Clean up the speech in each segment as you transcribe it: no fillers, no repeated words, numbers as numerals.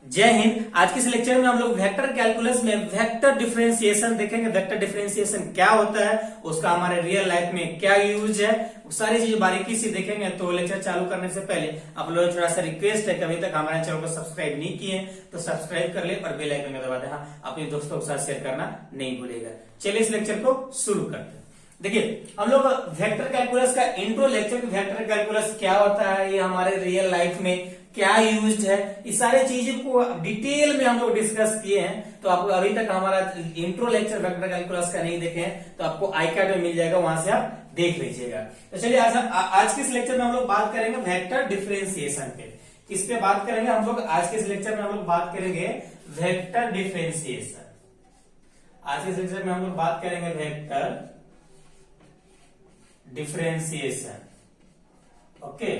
जय हिंद। आज के इस लेक्चर में हम लोग वेक्टर कैलकुलस में वेक्टर डिफरेंशिएशन देखेंगे। वेक्टर डिफरेंशिएशन क्या होता है, उसका हमारे रियल लाइफ में क्या यूज है, वो सारी चीजें बारीकी से देखेंगे। तो लेक्चर चालू करने से पहले आप लोगों को थोड़ा सा रिक्वेस्ट है कि अभी तक हमारे चैनल को सब्सक्राइब नहीं किए तो सब्सक्राइब कर ले और बेल आइकन में दबा दे। हाँ, अपने दोस्तों के साथ शेयर करना नहीं भूलेगा। चलिए इस लेक्चर को शुरू करते हैं। देखिए, हम लोग वेक्टर कैलकुलस का इंट्रो लेक्चर, वेक्टर कैलकुलस क्या होता है, ये हमारे रियल लाइफ में क्या यूज्ड है, इस सारे चीजों को डिटेल में हम लोग डिस्कस किए हैं। तो आपको अभी तक हमारा इंट्रो लेक्चर वेक्टर कैलकुलस का नहीं देखे हैं तो आपको आई कार्ड में मिल जाएगा, वहां से आप देख लीजिएगा। तो चलिए आज के इस लेक्चर में हम लोग बात करेंगे वेक्टर डिफरेंशिएशन पे। किस पे बात करेंगे हम लोग? आज के इस लेक्चर में हम लोग बात करेंगे वेक्टर डिफरेंशिएशन। आज के इस लेक्चर में हम लोग बात करेंगे वेक्टर डिफरेंशिएशन। ओके,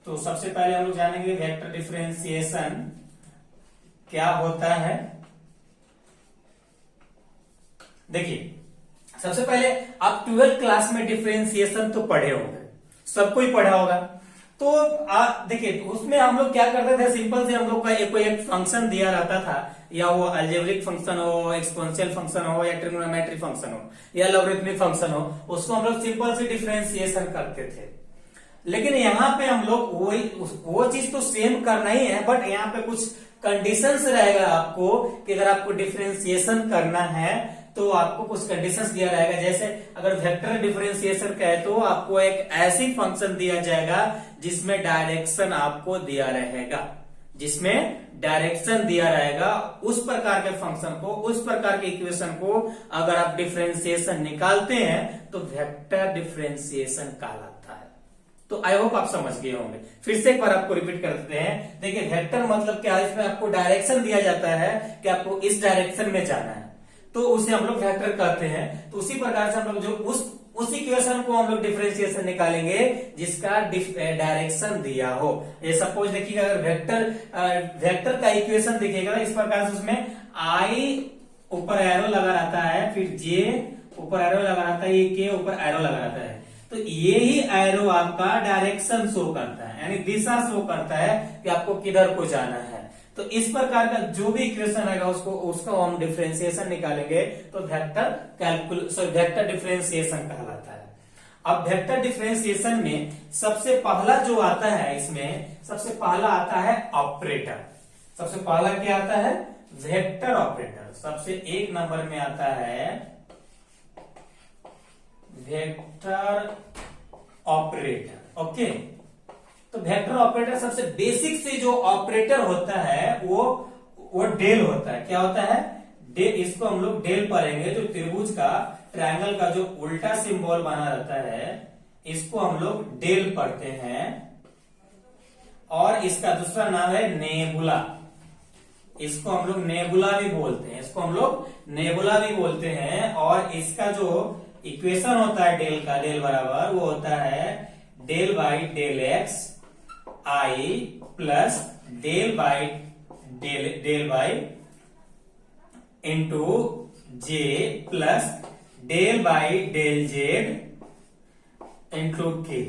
तो सबसे पहले हम लोग जानेंगे वेक्टर डिफरेंशिएशन क्या होता है। देखिए, सबसे पहले आप 12th क्लास में डिफरेंशिएशन तो पढ़े होंगे, सबको ही पढ़ा होगा। तो देखिए, उसमें हम लोग क्या करते थे, सिंपल से हम लोग का कोई एक फंक्शन दिया रहता था, या वो अलजेब्रिक फंक्शन हो, एक्सपोनेंशियल फंक्शन हो, या ट्रिग्नोमेट्री फंक्शन हो, या लॉगरिथमिक फंक्शन हो, उसको हम लोग सिंपल से डिफरेंशिएशन करते थे। लेकिन यहाँ पे हम लोग वो चीज तो सेम करना ही है, बट यहाँ पे कुछ कंडीशंस रहेगा आपको कि अगर आपको डिफरेंशिएशन करना है तो आपको कुछ कंडीशंस दिया रहेगा। जैसे अगर वेक्टर डिफरेंशिएशन कहे तो आपको एक ऐसी फंक्शन दिया जाएगा जिसमें डायरेक्शन आपको दिया रहेगा, जिसमें डायरेक्शन दिया रहेगा। उस प्रकार के फंक्शन को, उस प्रकार के इक्वेशन को अगर आप डिफरेंशिएशन निकालते हैं तो वेक्टर डिफरेंशिएशन कहलाता है। तो आई होप आप समझ गए होंगे। फिर से एक बार आपको रिपीट कर देते हैं। देखिए, वेक्टर मतलब क्या है, इसमें आपको डायरेक्शन दिया जाता है कि आपको इस डायरेक्शन में जाना है, तो उसे हम लोग वेक्टर कहते हैं। तो उसी प्रकार से हम लोग जो उस इक्वेशन को हम लोग डिफरेंशिएशन निकालेंगे जिसका डायरेक्शन दिया हो। ये सपोज देखिएगा, अगर वेक्टर का इक्वेशन दिखेगा इस प्रकार से, उसमें आई ऊपर एरो लगा रहता है, फिर जे ऊपर एरो लगा रहता है, ये के ऊपर एरो लगा रहता है। तो ये ही एरो आपका डायरेक्शन शो करता है, यानी दिशा शो करता है कि आपको किधर को जाना है। तो इस प्रकार का जो भी इक्वेशन आएगा उसको हम डिफरेंशिएशन निकालेंगे तो वेक्टर डिफरेंशिएशन कहलाता है। अब वेक्टर डिफरेंशिएशन में सबसे पहला जो आता है, इसमें सबसे पहला आता है ऑपरेटर। सबसे पहला क्या आता है? Vector operator. सबसे एक नंबर में आता है वेक्टर ऑपरेटर। ओके, तो वेक्टर ऑपरेटर सबसे बेसिक से जो ऑपरेटर होता है वो डेल होता है। क्या होता है? डेल। इसको हम लोग डेल पढ़ेंगे। जो त्रिभुज का, ट्रायंगल का जो उल्टा सिंबल बना रहता है, इसको हम लोग डेल पढ़ते हैं। और इसका दूसरा नाम है नेबुला। इसको हम लोग नेबुला भी बोलते हैं, इसको हम लोग नेबुला भी बोलते हैं। और इसका जो इक्वेशन होता है डेल का, डेल बराबर वो होता है del by del x i plus del by into j plus del by del z into k.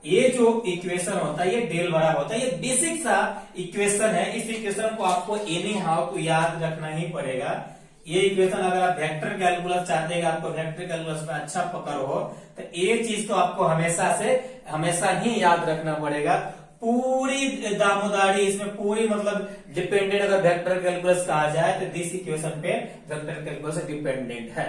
ये जो इक्वेशन होता है ये डेल बराबर होता है। ये बेसिक सा इक्वेशन है। इस इक्वेशन को आपको एनी हाउ तो याद रखना ही पड़ेगा। ये इक्वेशन अगर आप वेक्टर कैलकुलस चाहते हैं, आपको वेक्टर कैलकुलस में अच्छा पकड़ हो, तो ये चीज तो आपको हमेशा ही याद रखना पड़ेगा। पूरी दामोदारी इसमें पूरी मतलब डिपेंडेंट, अगर वेक्टर कैलकुलस कहा जाए तो दिस इक्वेशन पे वेक्टर कैलकुलस डिपेंडेंट है।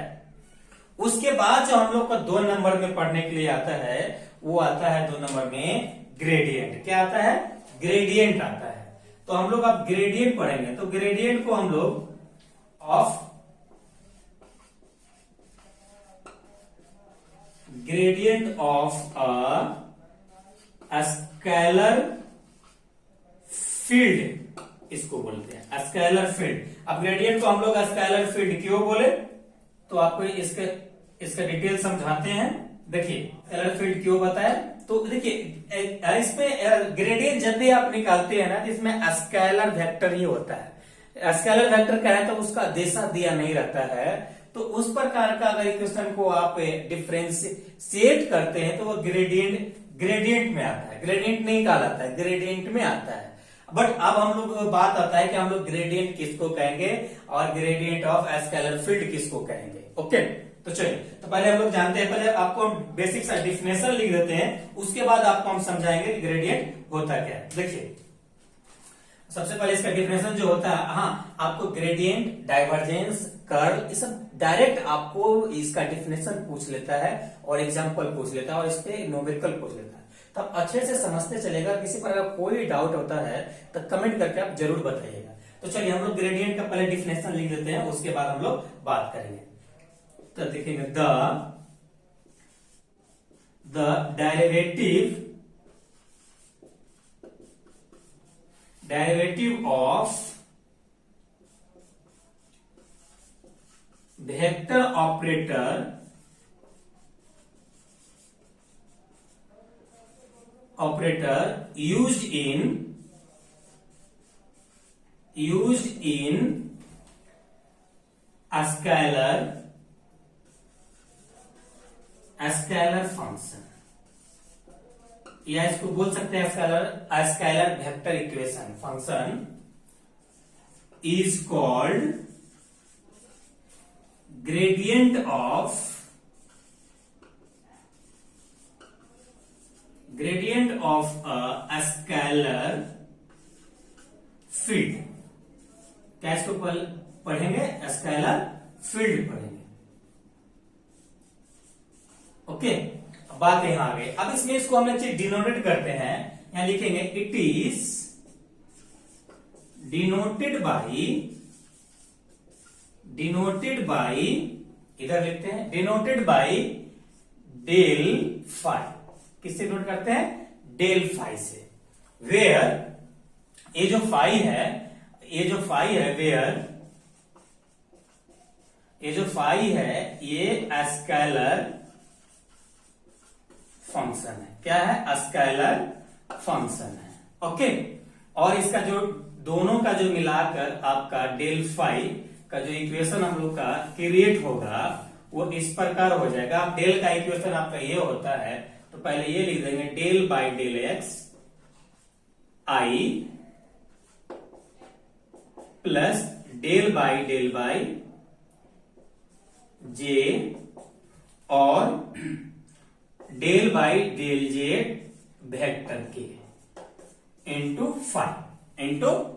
उसके बाद जो हम लोग का 2 नंबर में पढ़ने के लिए आता है, वो आता है 2 नंबर में ग्रेडियंट। क्या आता है? ग्रेडियंट आता है। तो हम लोग अब ग्रेडियंट पढ़ेंगे। तो ग्रेडियंट को हम लोग gradient of a scalar field इसको बोलते हैं, स्केलर फील्ड। अब ग्रेडियंट को हम लोग स्केलर फील्ड क्यों बोले तो आपको इसका डिटेल समझाते हैं। देखिए, स्केलर फील्ड क्यों बताया, तो देखिए इसमें ग्रेडियंट जब भी आप निकालते हैं ना, तो इसमें स्केलर वेक्टर ही होता है। स्केलर वेक्टर क्या है, तो उसका दिशा दिया नहीं रहता है। तो उस प्रकार का अगर इक्वेशन को आप डिफरेंशिएट करते हैं तो वो ग्रेडियंट में आता है, ग्रेडियंट नहीं कहलाता है, ग्रेडियंट में आता है। बट अब हम लोग बात आता है कि हम लोग ग्रेडियंट किसको कहेंगे और ग्रेडियंट ऑफ स्केलर फील्ड किसको कहेंगे। ओके, तो चलिए, तो पहले हम लोग जानते हैं, पहले आपको हम बेसिक सा डिफिनेशन लिख देते हैं, उसके बाद आपको हम समझाएंगे कि ग्रेडियंट होता क्या है। देखिए, सबसे पहले इसका डिफिनेशन जो होता है, हाँ, आपको ग्रेडियंट, डाइवर्जेंस, कर्ल, ये सब डायरेक्ट आपको इसका डिफिनेशन पूछ लेता है और एग्जांपल पूछ लेता है और इस पे न्यूमेरिकल पूछ लेता है, तो आप अच्छे से समझते चलेगा। किसी पर अगर कोई डाउट होता है तो कमेंट करके आप जरूर बताइएगा। तो चलिए हम लोग ग्रेडियंट का पहले डिफिनेशन लिख देते हैं, उसके बाद हम लोग बात करेंगे। तो देखेंगे, the derivative of vector operator used in a scalar function, या इसको बोल सकते हैं scalar vector equation function is called gradient of a scalar field. क्या इसको पढ़ेंगे? स्केलर फील्ड पढ़ेंगे। ओके, बात यहां आ गई। अब इसमें इसको हम लोग डिनोटेट करते हैं, यहां लिखेंगे इट इज डिनोटेड बाई, इधर लिखते हैं डिनोटेड बाई डेल फाई। किससे नोट करते हैं? डेल फाई से। वेयर ये जो फाई है वेयर ये जो फाई है ये स्केलर फंक्शन है। क्या है? स्केलर फंक्शन है। ओके, और इसका जो दोनों का जो मिलाकर आपका डेल फाई का जो इक्वेशन हम लोग का क्रिएट होगा वो इस प्रकार हो जाएगा। डेल का इक्वेशन आपका ये होता है, तो पहले ये लिख देंगे del by del x i plus del by j और del by del z vector के इंटू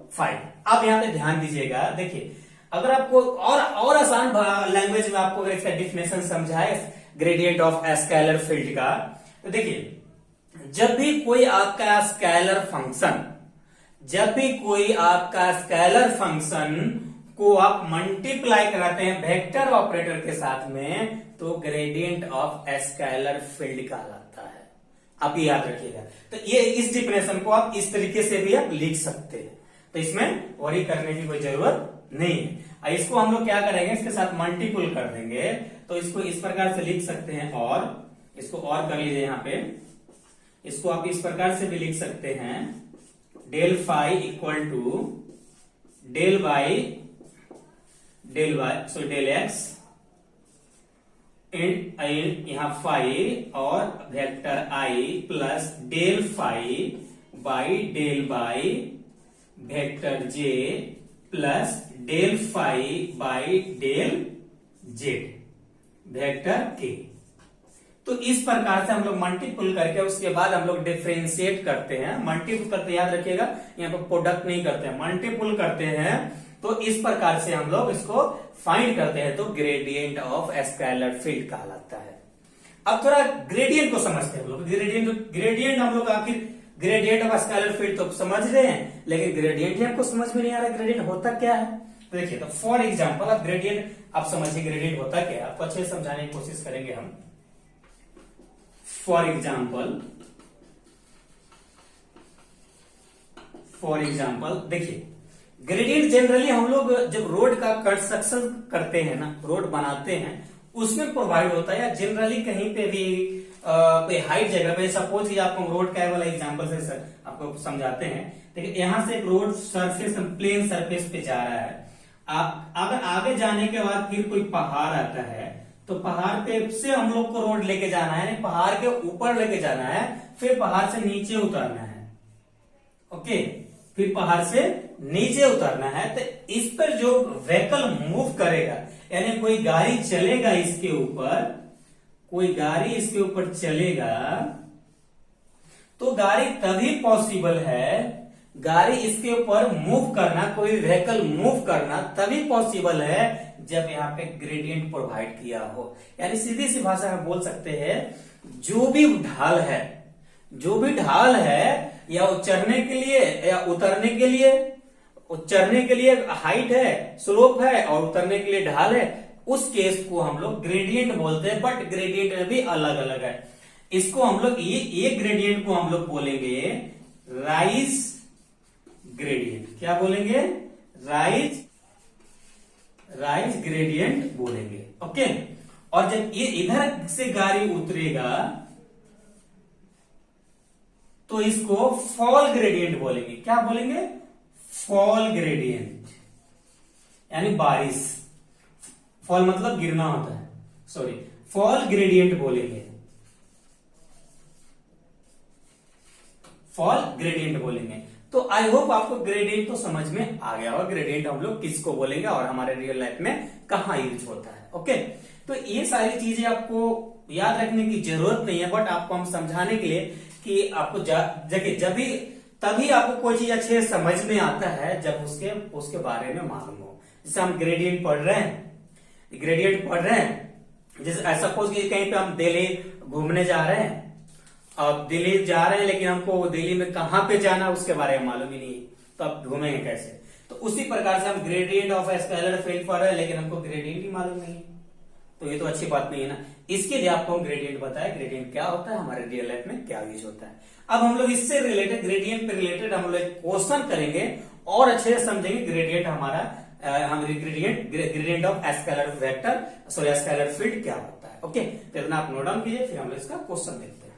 फाइव। अब यहां पे ध्यान दीजिएगा, देखिए अगर आपको और आसान लैंग्वेज में आपको अगर इसका डिफिनेशन समझाए ग्रेडियंट ऑफ स्केलर फील्ड का, तो देखिए जब भी कोई आपका स्केलर फंक्शन को आप मल्टीप्लाई कराते हैं वेक्टर ऑपरेटर के साथ में, तो ग्रेडियंट ऑफ स्केलर फील्ड कहलाता है। आप ये याद रखिएगा। तो ये इस डिफिनेशन को आप इस तरीके से भी आप लिख सकते हैं, तो इसमें वरी करने की कोई जरूरत नहीं है। इसको हम लोग क्या करेंगे, इसके साथ मल्टीपल कर देंगे, तो इसको इस प्रकार से लिख सकते हैं, और इसको और कर लीजिए यहाँ पे, इसको आप इस प्रकार से भी लिख सकते हैं del phi equal to del x यहां फाई और vector i plus del phi by vector j plus del phi by del z vector k. तो इस प्रकार से हम लोग मल्टीपल करके उसके बाद हम लोग डिफरेंशिएट करते हैं। मल्टीपल करते याद रखिएगा, यहाँ पर प्रोडक्ट नहीं करते हैं, मल्टीपल करते हैं। तो इस प्रकार से हम लोग इसको फाइंड करते हैं, तो ग्रेडियंट ऑफ स्केलर फील्ड कहलाता है। अब थोड़ा ग्रेडियंट को समझते हैं हम लोग। ग्रेडियंट हम लोग आखिर ग्रेडियंट ऑफ स्केलर फील्ड तो समझ रहे हैं, लेकिन ग्रेडियंट ही हमको समझ में नहीं आ रहा ग्रेडियंट होता क्या है। तो देखिए, तो फॉर एग्जाम्पल अब ग्रेडियंट आप समझिए ग्रेडियंट होता क्या है, आपको अच्छे से समझाने की कोशिश करेंगे हम। फॉर एग्जाम्पल देखिए, ग्रेडियंट जनरली हम लोग जब रोड का कंस्ट्रक्शन करते हैं ना, रोड बनाते हैं, उसमें प्रोवाइड होता है, या जनरली कहीं पे भी हाइट जगह पे, सपोज कि आपको रोड का वाला एग्जांपल से सर आपको समझाते हैं। देखिए यहां से एक रोड सरफेस प्लेन सरफेस पे जा रहा है, अगर आगे जाने के बाद फिर कोई पहाड़ आता है, तो पहाड़ पे से हम लोग को रोड लेके जाना है, पहाड़ के ऊपर लेके जाना है, फिर पहाड़ से नीचे उतरना है। ओके, फिर पहाड़ से नीचे उतरना है, तो इस पर जो व्हीकल मूव करेगा, यानी कोई गाड़ी चलेगा इसके ऊपर, कोई गाड़ी इसके ऊपर चलेगा, तो गाड़ी तभी पॉसिबल है, गाड़ी इसके ऊपर मूव करना, कोई व्हीकल मूव करना तभी पॉसिबल है जब यहाँ पे ग्रेडियंट प्रोवाइड किया हो। यानी सीधी सी भाषा में बोल सकते हैं, जो भी ढाल है, जो भी ढाल है, या चढ़ने के लिए या उतरने के लिए, चढ़ने के लिए हाइट है, स्लोप है, और उतरने के लिए ढाल है, उस केस को हम लोग ग्रेडियंट बोलते हैं। बट ग्रेडियंट में भी अलग अलग है। इसको हम लोग ये ग्रेडियंट को हम लोग बोलेंगे राइज ग्रेडियंट। क्या बोलेंगे? राइज ग्रेडियंट बोलेंगे। ओके। और जब ये इधर से गाड़ी उतरेगा तो इसको फॉल ग्रेडियंट बोलेंगे। क्या बोलेंगे? फॉल ग्रेडियंट, यानी बारिश। फॉल मतलब गिरना होता है, सॉरी, फॉल ग्रेडियंट बोलेंगे, फॉल ग्रेडियंट बोलेंगे। तो आई होप आपको ग्रेडियंट तो समझ में आ गया होगा, ग्रेडियंट हम लोग किसको बोलेंगे और हमारे रियल लाइफ में कहां यूज होता है। ओके, तो ये सारी चीजें आपको याद रखने की जरूरत नहीं है, बट आपको हम समझाने के लिए कि आपको देखिए, जब भी तभी आपको कोई चीज अच्छे से समझ में आता है जब उसके बारे में मालूम हो। जैसे हम ग्रेडियंट पढ़ रहे हैं, जैसे सपोज कि कहीं पे हम दिल्ली घूमने जा रहे हैं, अब दिल्ली जा रहे हैं लेकिन हमको दिल्ली में कहां पे जाना उसके बारे में मालूम ही नहीं, तो अब घूमेंगे कैसे? तो उसी प्रकार से हम ग्रेडियंट ऑफ स्केलर फील्ड पढ़ रहे हैं लेकिन हमको ग्रेडियंट ही मालूम नहीं है, तो ये तो अच्छी बात नहीं है ना। इसके लिए आपको हम ग्रेडियंट बताया, ग्रेडियंट क्या होता है, हमारे रियल लाइफ में क्या यूज होता है। अब हम लोग इससे रिलेटेड, ग्रेडियंट पे रिलेटेड हम लोग एक क्वेश्चन करेंगे और अच्छे से समझेंगे ग्रेडियंट हमारा, gradient of scalar vector, sorry scalar field क्या होता है। ओके, तो इतना आप नोट डाउन कीजिए, फिर हम लोग इसका क्वेश्चन देखते हैं।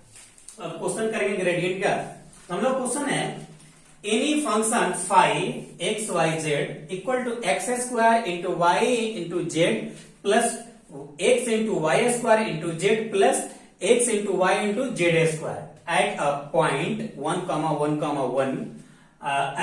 अब क्वेश्चन करेंगे ग्रेडियंट का। हम लोग क्वेश्चन है, any function five x y z equal to x square into y into z plus x into y square into z plus x into y into z square at a point 1,1,1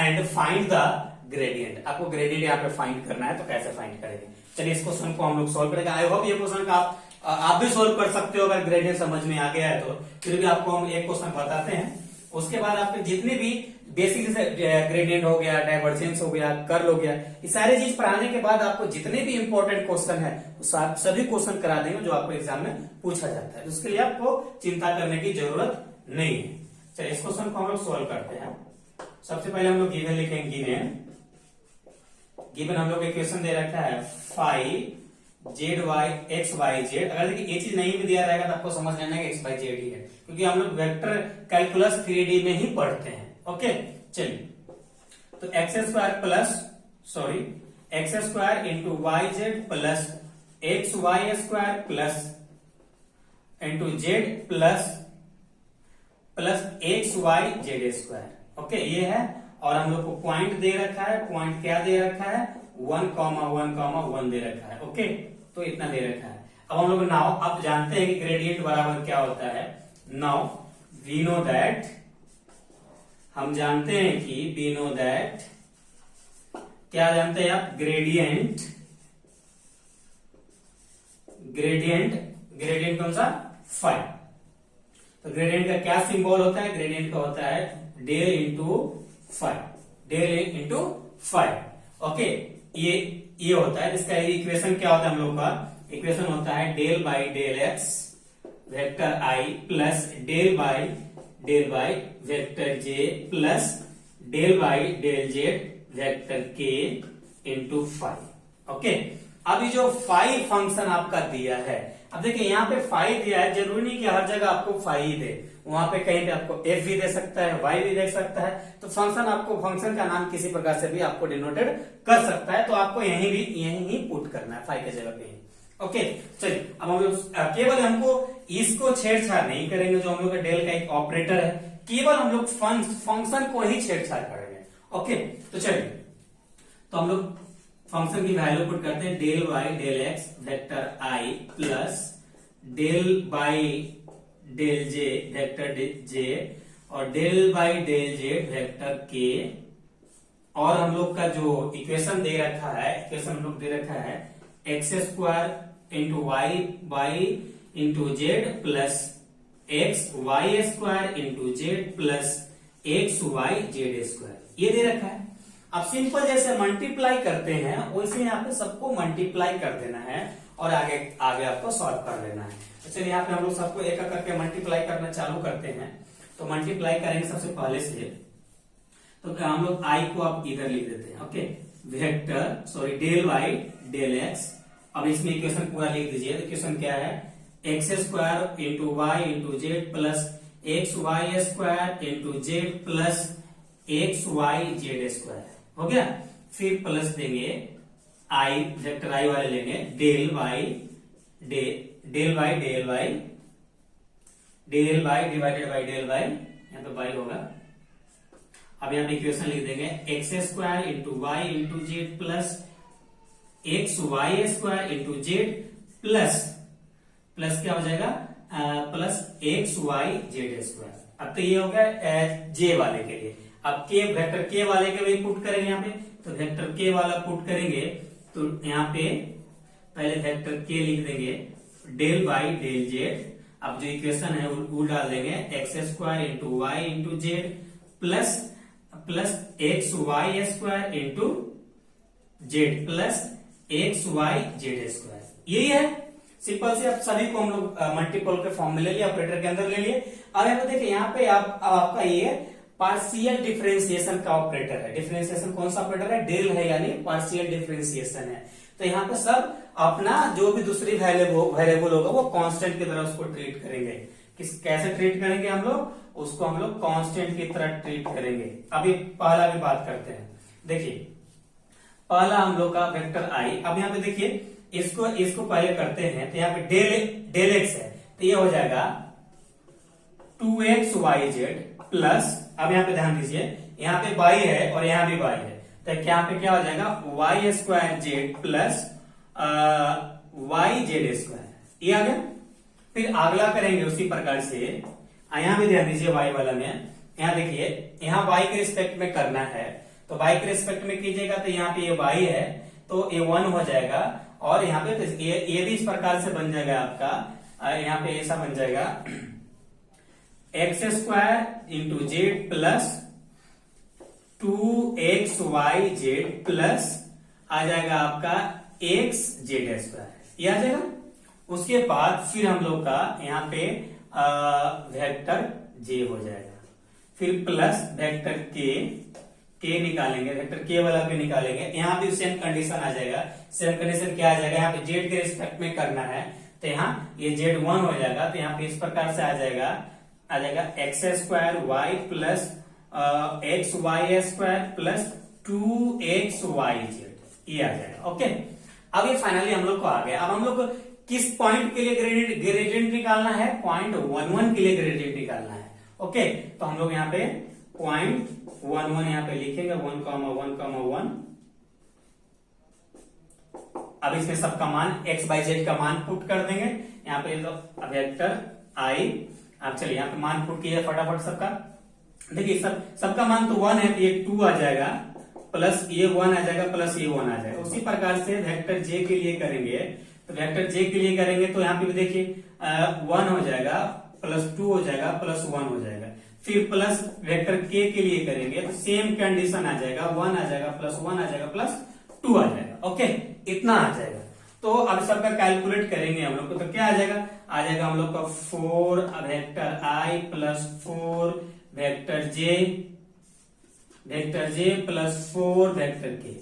and find the gradient। आपको gradient यहाँ पे find करना है, तो कैसे find करेंगे? चलिए इस क्वेश्चन को हम लोग सॉल्व करेंगे। आई होप ये क्वेश्चन का आप भी सॉल्व कर सकते हो अगर ग्रेडियंट समझ में आ गया है तो। फिर भी आपको हम एक क्वेश्चन बताते हैं, उसके बाद आपके जितने भी बेसिक जैसे ग्रेडियंट हो गया, डाइवर्जेंस हो गया, कर्ल हो गया, ये सारी चीज पढ़ाने के बाद आपको जितने भी इंपॉर्टेंट क्वेश्चन है सभी क्वेश्चन करा देंगे जो आपको एग्जाम में पूछा जाता है, तो उसके लिए आपको चिंता करने की जरूरत नहीं है। चलिए इस क्वेश्चन को हम लोग सोल्व करते हैं। सबसे पहले हम लोग गिवन लिखेंगे। गिवन हम लोग इक्वेशन दे रखा है 5 z y x y z. अगर देखिए ये चीज नहीं भी दिया रहेगा तो आपको समझ लेना है एक्स वाई जेड ही है, क्योंकि हम लोग वेक्टर कैलकुलस 3D में ही पढ़ते हैं। ओके, चलिए तो x square into y z plus x y square plus into z plus x y z square. Okay, ये है। और हम लोग को पॉइंट दे रखा है, पॉइंट क्या दे रखा है? 1,1,1 दे रखा है। ओके, तो इतना दे रखा है। अब हम लोग नाउ अब जानते हैं कि ग्रेडियंट बराबर क्या होता है। नाउ वी नो दैट, हम जानते हैं कि वी नो दैट, क्या जानते हैं आप? ग्रेडियंट कौन सा? फाइव। तो ग्रेडियंट का क्या सिंबल होता है? ग्रेडियंट का होता है डेल इंटू फाइव। ओके, ये होता है। इसका इक्वेशन क्या होता है? हम लोग का इक्वेशन होता है del by del x vector i plus del by vector j plus del by del z vector के इंटू फाइव। ओके, अब ये जो फाइव फंक्शन आपका दिया है, अब देखिए यहाँ पे फाइव दिया है, जरूरी नहीं कि हर जगह आपको फाइव दे, वहां पे कहीं पे आपको एफ भी दे सकता है, वाई भी दे सकता है। तो फंक्शन का नाम किसी प्रकार से भी आपको डिनोटेड कर सकता है, तो आपको यहीं ही पुट करना है, फाइव की जगह पे ही। ओके, चलिए अब हम लोग केवल हमको इसको छेड़छाड़ नहीं करेंगे, जो हम लोग का डेल का एक ऑपरेटर है, केवल हम लोग फंक्शन को ही छेड़छाड़ करेंगे। ओके, तो चलिए तो हम लोग फंक्शन की वैल्यू पुट करते हैं, del by del x vector i plus del by del j vector j और del by del z vector के और हम लोग का जो इक्वेशन दे रखा है, इक्वेशन हम लोग दे रखा है x square into y into z plus x y square into z plus x y z square, ये दे रखा है। अब सिंपल जैसे मल्टीप्लाई करते हैं वैसे यहाँ पे सबको मल्टीप्लाई कर देना है और आगे आगे आपको सॉल्व कर लेना है। तो चलिए यहाँ पे हम लोग सबको एक एक करके मल्टीप्लाई करना चालू करते हैं। तो मल्टीप्लाई करेंगे सबसे पहले से, तो हम लोग आई को आप इधर लिख देते हैं, okay, vector sorry del y del x. अब इसमें इक्वेशन पूरा लिख दीजिए। इक्वेशन क्या है, x square into y into z plus x y square into z plus x y z square, हो गया। फिर प्लस देंगे आई, वेक्टर आई वाले लेंगे, del y del y del y del y divided by del y, यहाँ पे Y होगा। अब यहाँ पे इक्वेशन लिख देंगे x square into y into z plus x y square into z plus क्या हो जाएगा, plus x y z square. अब तो ये हो गया जे वाले के लिए। अब के वेक्टर के वाले के भी पुट करेंगे यहाँ पे, तो वेक्टर के वाला पुट करेंगे तो यहाँ पे पहले वेक्टर के लिख देंगे डेल वाई डेल जेड। अब जो इक्वेशन है वो डाल देंगे x square into y into z plus x y square into z plus x y z square, यही है सिंपल से। अब सभी को हम लोग मल्टीपल के फॉर्म में ले लिए, ऑपरेटर के अंदर ले लिए। अब यहाँ पे देखिए, यहाँ पे आपका ये पार्शियल डिफरेंशिएशन का ऑपरेटर है। डिफरेंशिएशन कौन सा ऑपरेटर है, डेल है, यानी पार्शियल डिफरेंशिएशन है। तो यहाँ पे सब अपना जो भी दूसरी वेरिएबल होगा वो कांस्टेंट की तरह उसको ट्रीट करेंगे। कैसे ट्रीट करेंगे हम लोग, उसको हम लोग कांस्टेंट की तरह ट्रीट करेंगे। अभी पहला भी बात करते हैं। देखिए पहला हम लोग का वेक्टर आई। अब यहाँ पे देखिए इसको पहले करते हैं, तो यहाँ पे डेल एक्स है, तो ये हो जाएगा 2x वाई जेड प्लस, अब यहाँ पे ध्यान दीजिए, यहाँ पे y है और यहाँ भी y है, तो यहाँ पे क्या हो जाएगा y square z plus y z square, ये आ गया। फिर अगला करेंगे उसी प्रकार से, यहाँ भी ध्यान दीजिए y वाला में, यहाँ देखिए यहाँ y के रिस्पेक्ट में करना है, तो y के रिस्पेक्ट में कीजिएगा तो यहाँ पे ये y है तो ये 1 हो जाएगा, और यहाँ पे तो ये भी इस प्रकार से बन जाएगा आपका, यहाँ पे ऐसा बन जाएगा x square into z plus 2x y z plus आ जाएगा आपका x जेड स्क्वायर, ये आ जाएगा। उसके बाद फिर हम लोग का यहाँ पे वेक्टर जे हो जाएगा, फिर प्लस वेक्टर के निकालेंगे, वेक्टर के वाला भी निकालेंगे, यहाँ भी सेम कंडीशन आ जाएगा। सेम कंडीशन क्या आ जाएगा, यहाँ पे जेड के रिस्पेक्ट में करना है, तो यहाँ ये जेड 1 हो जाएगा, तो यहाँ पे इस प्रकार से आ जाएगा x square y plus x y square plus 2x y z, ये आ जाएगा। ओके, अब ये फाइनली हम लोग को आ गया। अब हम लोग को किस पॉइंट के लिए ग्रेडियंट निकालना है, पॉइंट 1 1 के लिए ग्रेडियंट निकालना है। ओके, तो हम लोग यहाँ पे पॉइंट 1 1 यहाँ पे लिखेंगे 1,1,1। अब इसमें सबका मान x बाई जेड का मान पुट कर देंगे यहाँ पे, तो वेक्टर आई। अब चलिए यहाँ पे मान पुट किया फटाफट सबका। देखिए सबका मान तो 1 है, तो ये 2 आ जाएगा प्लस ये 1 आ जाएगा प्लस ये 1 आ जाएगा। उसी प्रकार से वेक्टर जे के लिए करेंगे, तो वेक्टर जे के लिए करेंगे तो यहाँ पे भी देखिए 1 हो जाएगा प्लस 2 हो जाएगा प्लस 1 हो जाएगा। फिर प्लस वेक्टर के लिए करेंगे तो सेम कंडीशन आ जाएगा, 1 आ जाएगा प्लस 1 आ जाएगा प्लस 2 आ जाएगा। ओके, इतना आ जाएगा। तो अब सबका कैलकुलेट करेंगे हम लोग को, तो क्या आ जाएगा हम लोग का 4 vector i plus 4 vector j plus 4 vector के,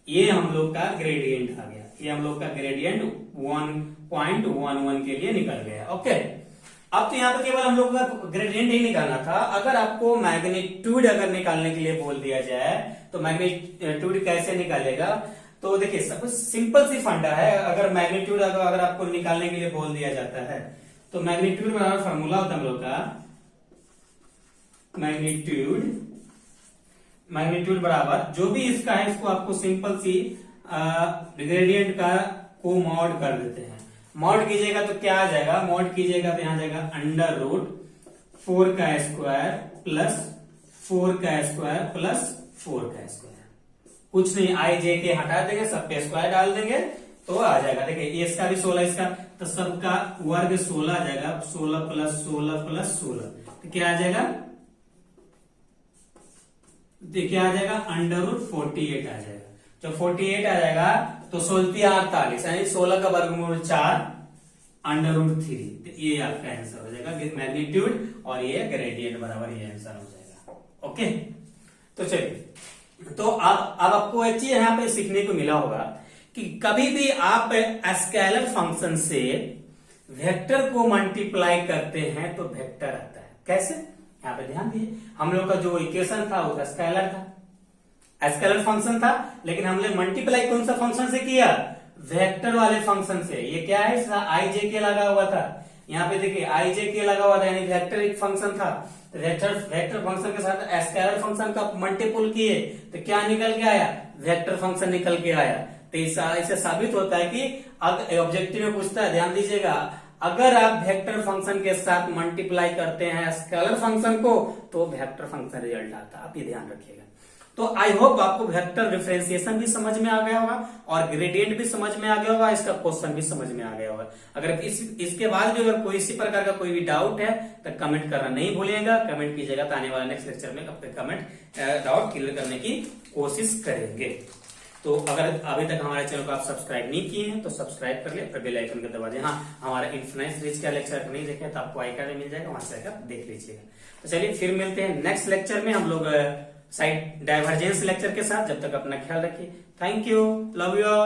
ये हम लोग का ग्रेडियंट आ गया। ये हम लोग का ग्रेडियंट 1.11 के लिए निकल गया। ओके, अब तो यहाँ पे केवल हम लोग का ग्रेडियंट ही निकालना था। अगर आपको मैग्नीट्यूड अगर निकालने के लिए बोल दिया जाए तो मैग्नीट्यूड कैसे निकालेगा, तो देखिए सब सिंपल सी फंडा है। अगर मैग्नीट्यूड अगर आपको निकालने के लिए बोल दिया जाता है तो मैग्नीट्यूड बराबर फॉर्मूला होता है हम लोग का, मैग्नीट्यूड बराबर जो भी इसका है इसको आपको सिंपल सी ग्रेडियंट का को मॉड कर देते हैं। मॉड कीजिएगा तो क्या आ जाएगा, मॉड कीजिएगा तो यहाँ जाएगा अंडर रूट 4 का स्क्वायर प्लस 4 का स्क्वायर प्लस 4 का स्क्वायर। कुछ नहीं, आई जे के हटा देंगे, सब पे स्क्वायर डाल देंगे तो आ जाएगा। देखिए ये इसका भी 16, इसका तो सबका वर्ग 16 आ जाएगा। 16 प्लस 16 प्लस 16 तो क्या आ जाएगा, देखिए आ जाएगा √48 आ जाएगा। जब 48 आ जाएगा तो 16 48 यानी 16 का वर्गमूल 4 √3, तो ये आपका आंसर हो जाएगा मैग्नीट्यूड, और ये ग्रेडियंट बराबर ये आंसर हो जाएगा। ओके, तो चलिए, तो अब आपको एक चीज यहाँ पे सीखने को मिला होगा कि कभी भी आप स्केलर फंक्शन से वेक्टर को मल्टीप्लाई करते हैं तो वेक्टर आता है। कैसे, यहाँ पे ध्यान दीजिए, हम लोग का जो इक्वेशन था वो स्केलर था, स्केलर फंक्शन था, लेकिन हमने मल्टीप्लाई कौन सा फंक्शन से किया, वेक्टर वाले फंक्शन से। ये क्या है, आई जे के लगा हुआ था, यहाँ पे देखिए आई जे के लगा हुआ था, यानी वेक्टर एक फंक्शन था। वेक्टर फंक्शन के साथ स्केलर फंक्शन का मल्टीपल किए तो क्या निकल के आया, वेक्टर फंक्शन निकल के आया। तो इससे साबित होता है कि अगर ऑब्जेक्टिव में पूछता है, ध्यान दीजिएगा, अगर आप वेक्टर फंक्शन के साथ मल्टीप्लाई करते हैं स्केलर फंक्शन को तो वेक्टर फंक्शन रिजल्ट आता है। आप ये ध्यान रखिएगा। तो आई होप आपको वेक्टर डिफरेंशिएशन भी समझ में आ गया होगा और ग्रेडियंट भी समझ में आ गया होगा, इसका क्वेश्चन भी समझ में आ गया होगा। अगर इसके बाद भी अगर कोई इसी प्रकार का कोई भी डाउट है तो कमेंट करना नहीं भूलिएगा, कमेंट कीजिएगा, तो आने वाले नेक्स्ट लेक्चर में अपने कमेंट डाउट क्लियर करने की कोशिश करेंगे। तो अगर अभी तक हमारे चैनल को आप सब्सक्राइब नहीं किए हैं तो सब्सक्राइब कर ले और बेल आइकन को दबा दें। हाँ, हमारा इन्फिनाइट सीरीज का लेक्चर नहीं देखे तो आपको आई कार्ड मिल जाएगा, वहां से आकर देख लीजिएगा। तो चलिए फिर मिलते हैं नेक्स्ट लेक्चर में हम लोग साइड डाइवर्जेंस लेक्चर के साथ। जब तक अपना ख्याल रखिए। Thank you, love you all.